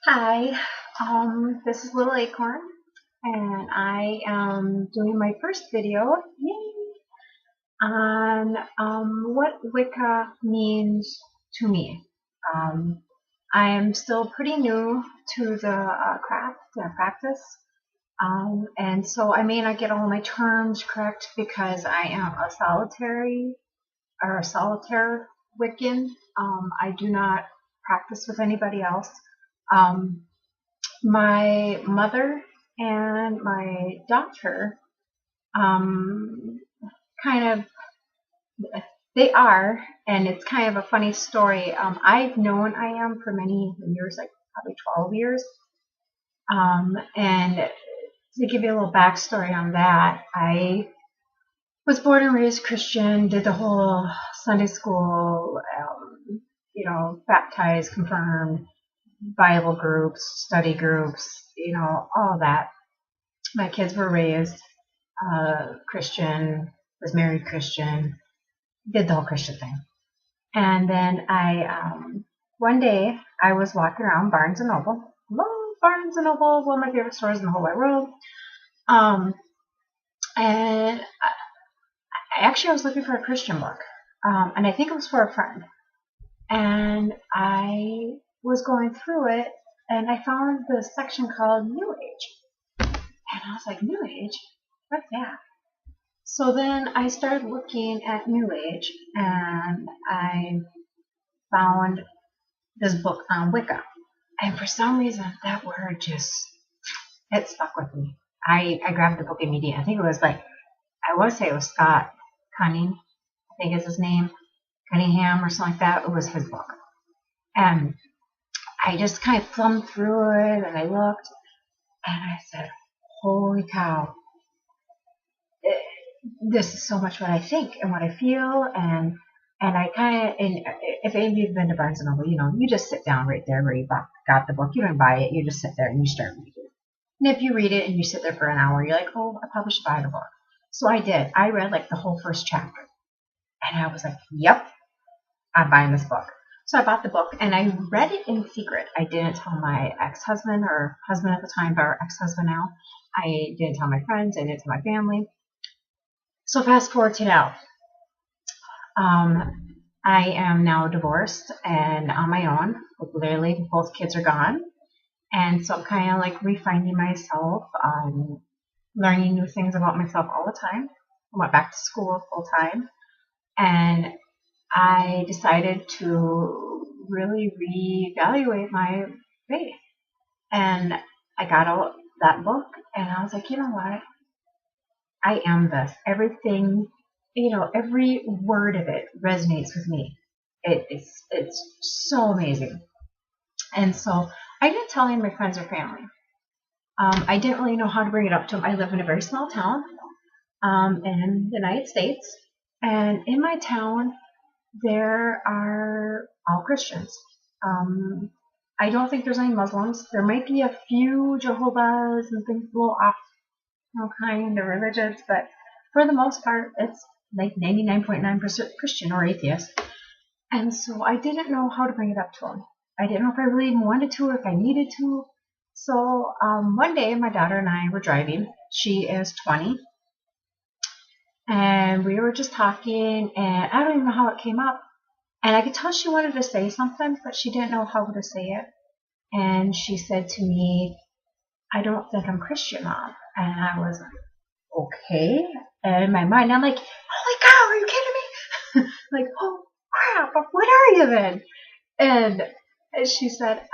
Hi, this is Little Acorn, and I am doing my first video, yay, on what Wicca means to me. Um, I am still pretty new to the craft, the practice, and so I may not get all my terms correct because I am a solitaire Wiccan. I do not practice with anybody else. Um, My mother and my daughter, um, kind of, they are, and it's kind of a funny story. I've known I am for many years, like probably 12 years. And to give you a little backstory on that, I was born and raised Christian, did the whole Sunday school, baptized, confirmed, Bible groups, study groups, all that. My kids were raised Christian, was married Christian, did the whole Christian thing. And then one day I was walking around Barnes and Noble. Love Barnes and Noble, one of my favorite stores in the whole wide world. And I was looking for a Christian book. And I think it was for a friend. And I was going through it, and I found the section called New Age. And I was like, New Age? What's that? So then I started looking at New Age, and I found this book on Wicca. And for some reason, that word it stuck with me. I grabbed the book immediately. I think it was I want to say it was Scott Cunning, I think is his name, Cunningham or something like that. It was his book. And I just kind of thumbed through it, and I looked, and I said, holy cow. This is so much what I think and what I feel, and I kind of, and if any of you've been to Barnes and Noble, you just sit down right there where you got the book. You don't buy it, you just sit there and you start reading. And if you read it and you sit there for an hour, you're like, oh, I probably should buy the book. So I did. I read the whole first chapter, and I was like, yep, I'm buying this book. So I bought the book, and I read it in secret. I didn't tell my ex-husband, or husband at the time, but our ex-husband now. I didn't tell my friends. I didn't tell my family. So fast forward to now. I am now divorced and on my own. Literally, both kids are gone. And so I'm kind of refining myself, learning new things about myself all the time. I went back to school full time. And I decided to really reevaluate my faith. And I got out that book, and I was like, you know what? I am this. Everything, every word of it resonates with me. It's so amazing. And so I didn't tell any of my friends or family. I didn't really know how to bring it up to them. I live in a very small town in the United States. And in my town, there are all Christians. I don't think there's any Muslims. There might be a few Jehovah's and things, a little off kind of religions, but for the most part, it's 99.9% Christian or atheist. And so I didn't know how to bring it up to him. I didn't know if I really even wanted to or if I needed to. So one day, my daughter and I were driving. She is 20. And we were just talking, and I don't even know how it came up. And I could tell she wanted to say something, but she didn't know how to say it. And she said to me, I don't think I'm Christian, Mom. And I was like, okay. And in my mind, I'm like, holy cow, are you kidding me? Oh crap, what are you then? And she said,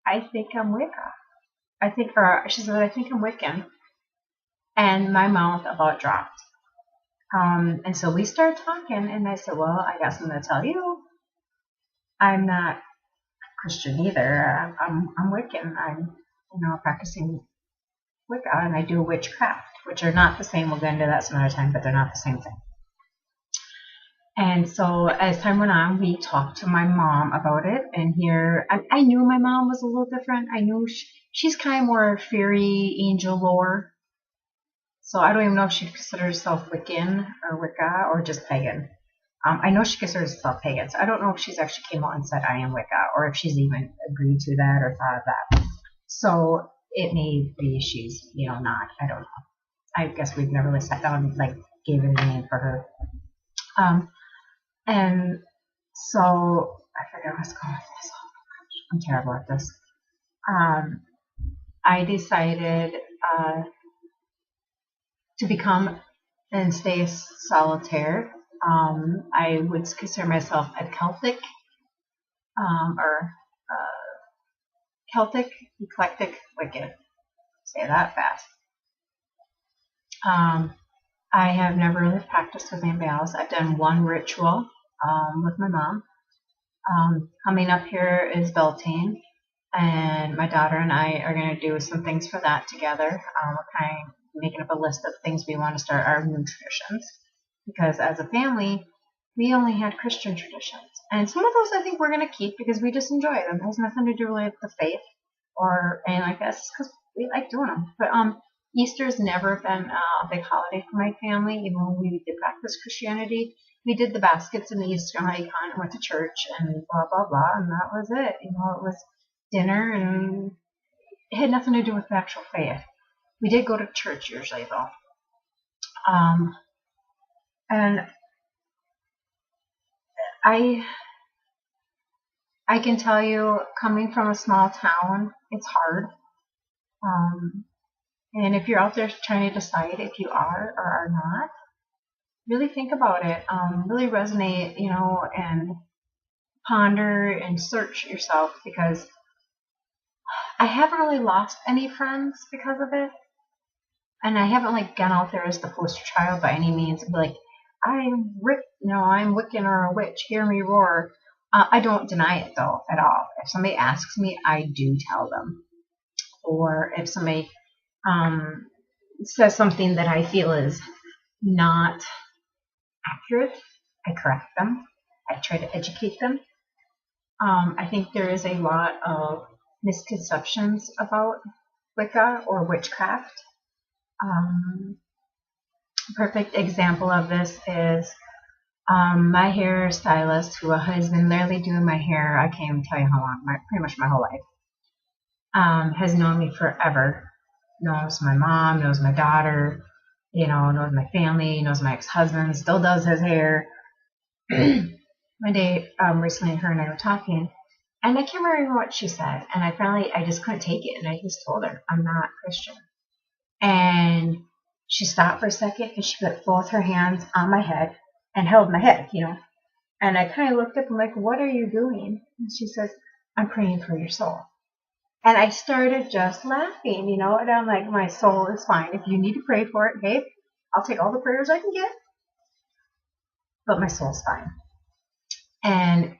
I think I'm Wicca. She said, I think I'm Wiccan. And my mouth about dropped. And so we started talking, and I said, well, I guess I'm going to tell you, I'm not Christian either. I'm Wiccan. I'm, practicing Wicca, and I do witchcraft, which are not the same. We'll get into that some other time, but they're not the same thing. And so as time went on, we talked to my mom about it, and here, I knew my mom was a little different. I knew she's kind of more fairy angel lore. So I don't even know if she considers herself Wiccan or Wicca or just pagan. I know she considers herself pagan, so I don't know if she's actually came out and said I am Wicca, or if she's even agreed to that or thought of that. So it may be she's, not. I don't know. I guess we've never really sat down and like gave it a name for her. And so I forget what's going on with this. I'm terrible at this. I decided to become and stay solitaire. I would consider myself a Celtic or Celtic eclectic Wicca. Say that fast. I have never really practiced with anybody else. I've done one ritual with my mom. Coming up here is Beltane, and my daughter and I are going to do some things for that together. We're kind of making up a list of things we want to start our new traditions, because as a family, we only had Christian traditions, and some of those I think we're going to keep because we just enjoy them. It has nothing to do really with the faith or anything like that. It's because we like doing them. But Easter's never been a big holiday for my family, even when we did practice Christianity. We did the baskets and the Easter icon and went to church and blah, blah, blah, and that was it. It was dinner, and it had nothing to do with the actual faith. We did go to church usually, though. And I can tell you, coming from a small town, it's hard. And if you're out there trying to decide if you are or are not, really think about it. Really resonate, and ponder and search yourself, because I haven't really lost any friends because of it. And I haven't gone out there as the poster child by any means and be like, I'm Wiccan or a witch, hear me roar. I don't deny it though at all. If somebody asks me, I do tell them. Or if somebody says something that I feel is not accurate, I correct them. I try to educate them. I think there is a lot of misconceptions about Wicca or witchcraft. Perfect example of this is my hairstylist, who has been literally doing my hair, I can't even tell you how long, pretty much my whole life, has known me forever. Knows my mom, knows my daughter, knows my family, knows my ex-husband, still does his hair. One day, recently, her and I were talking, and I can't remember what she said, and I just couldn't take it, and I just told her, I'm not Christian. And she stopped for a second, and she put both her hands on my head and held my head, And I kind of looked up and like, what are you doing? And she says, I'm praying for your soul. And I started just laughing, and I'm like, my soul is fine. If you need to pray for it, hey, I'll take all the prayers I can get. But my soul's fine. And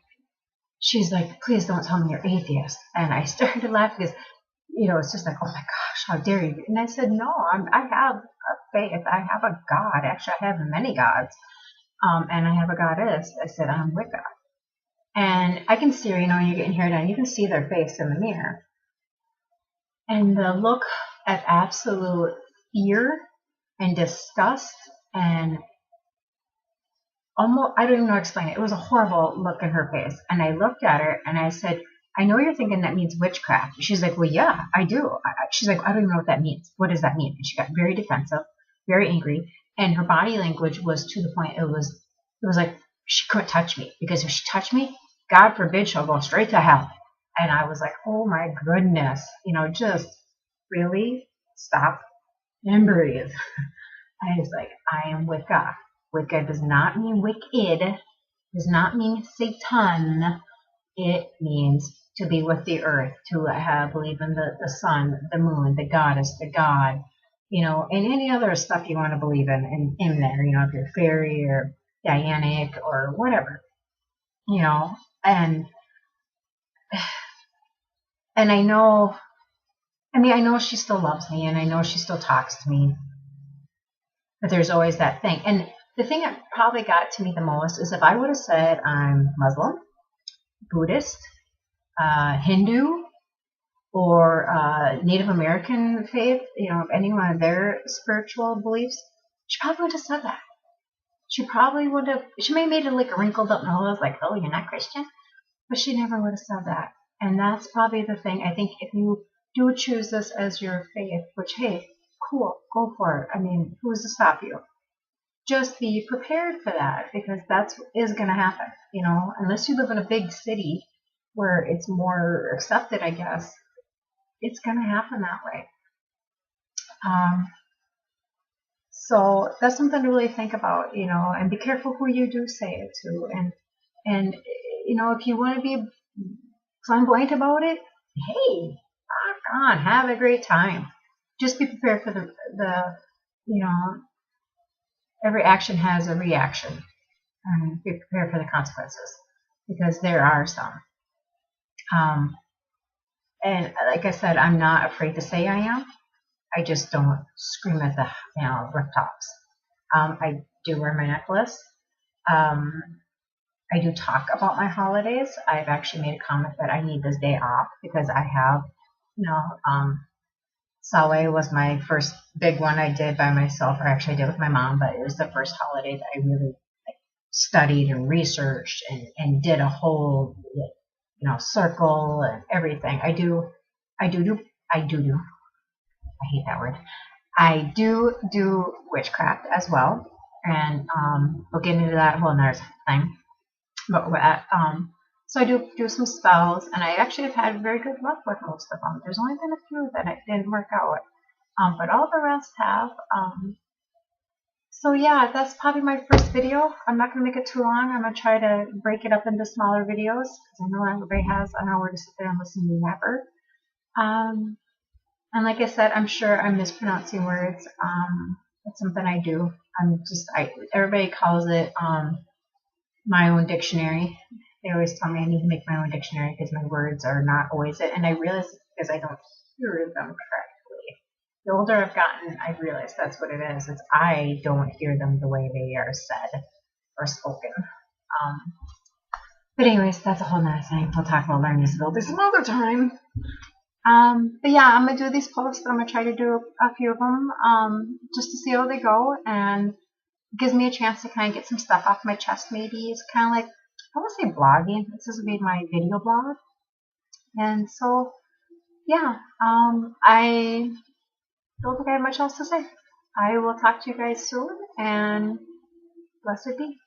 she's like, please don't tell me you're atheist. And I started laughing because, it's just like, oh my gosh, how dare you? And I said, no, I have a faith. I have a God. Actually, I have many gods. And I have a goddess. I said, I'm Wicca. And I can see her, when you're getting hair done, you can see their face in the mirror. And the look of absolute fear and disgust and almost, I don't even know how to explain it. It was a horrible look in her face. And I looked at her and I said, I know you're thinking that means witchcraft. She's like, well, yeah, I do. She's like, I don't even know what that means. What does that mean? And she got very defensive, very angry. And her body language was to the point, it was like she couldn't touch me, because if she touched me, God forbid, she'll go straight to hell. And I was like, oh my goodness, just really stop and breathe. I was like, I am Wicca. Wicca does not mean wicked, does not mean Satan. It means to be with the earth, to believe in the sun, the moon, the goddess, the god, and any other stuff you want to believe in there, if you're fairy or Dianic or whatever, and I know she still loves me, and I know she still talks to me, but there's always that thing. And the thing that probably got to me the most is if I would have said I'm Muslim, Buddhist, Hindu, or Native American faith, any one of their spiritual beliefs, she probably would have said that. She may have made it like a wrinkled up nose, like, oh, you're not Christian? But she never would have said that. And that's probably the thing. I think if you do choose this as your faith, which, hey, cool, go for it. I mean, who's to stop you? Just be prepared for that, because that's is going to happen. You know, unless you live in a big city where it's more accepted, I guess, it's going to happen that way. Um, so that's something to really think about, you know, and be careful who you do say it to. And you know, if you want to be flamboyant about it, hey, rock on, have a great time. Just be prepared for the you know, every action has a reaction, and be prepared for the consequences, because there are some. Um, and like I said, I'm not afraid to say I am. I just don't scream at the rooftops. I do wear my necklace. Um, I do talk about my holidays. I've actually made a comment that I need this day off because I have, you know, Saleh was my first big one I did by myself, or actually I did with my mom, but it was the first holiday that I really studied and researched and did a whole, you know, circle and everything. I do, I hate that word. I do witchcraft as well, and we'll get into that whole nother thing. But so I do some spells, and I actually have had very good luck with most of them. There's only been a few that it didn't work out, but all the rest have. So yeah, that's probably my first video. I'm not gonna make it too long. I'm gonna try to break it up into smaller videos because I know everybody has an hour to sit there and listen to me yapper. And like I said, I'm sure I'm mispronouncing words. It's something I do. Everybody calls it my own dictionary. They always tell me I need to make my own dictionary because my words are not always it. And I realize it's because I don't hear them correctly. The older I've gotten, I realize that's what it is. It's I don't hear them the way they are said or spoken. But anyways, that's a whole nother thing. We'll talk about learning disabilities some other time. But yeah, I'm gonna do these posts. I'm gonna try to do a few of them just to see how they go, and it gives me a chance to kind of get some stuff off my chest. Maybe it's kind of like, I want to say blogging. This is gonna be my video blog, and so yeah, I don't think I have much else to say. I will talk to you guys soon, and blessed be.